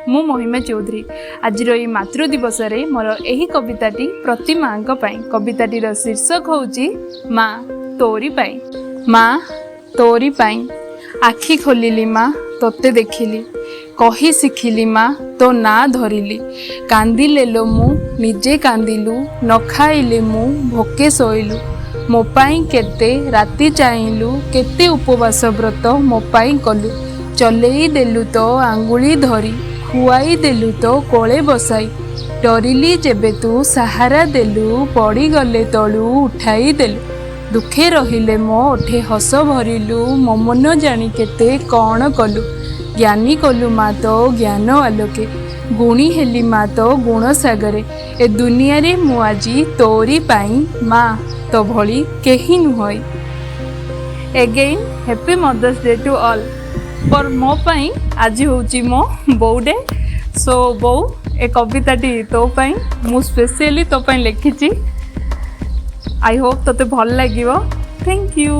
मु महिमा चौधरी आज ये मातृ दिवस रे मोर यही कविताटी प्रति माँ कविताटीर शीर्षक होची माँ तोरी पाई। माँ तोरी पाई आखि खोलिली माँ तोते देखिली कही शिखिली माँ तो ना धरिली कांदिले लो मु निजे कांदिलु न खाइले मु भोके शोइलु मो पाई केते राति चाइलु केते उपवास व्रत मो पाई कलु चलेई देलु तो आंगुली धरी खुआई देलु तो कोले बसाई डरिली जेबे तू सहारा देलु पड़ी गले तलु उठाई देलु दुखे रहिले मो ओठे हस भरिलु मो मन जानी केते कौन कलु ज्ञानी कलु माँ तो ज्ञान आलोके गुणी हेली माँ तो गुण सागरे ए दुनिया रे मु आजी तोरी पाई माँ तो भली केही नुहई। Again happy mother's day to all. पर मो पाई आज होची मो बो डे सो बो ए कविताटी तो पाई मु स्पेशली तो पाई लिखिची। आई होप तोते भल लागिवो। Thank you.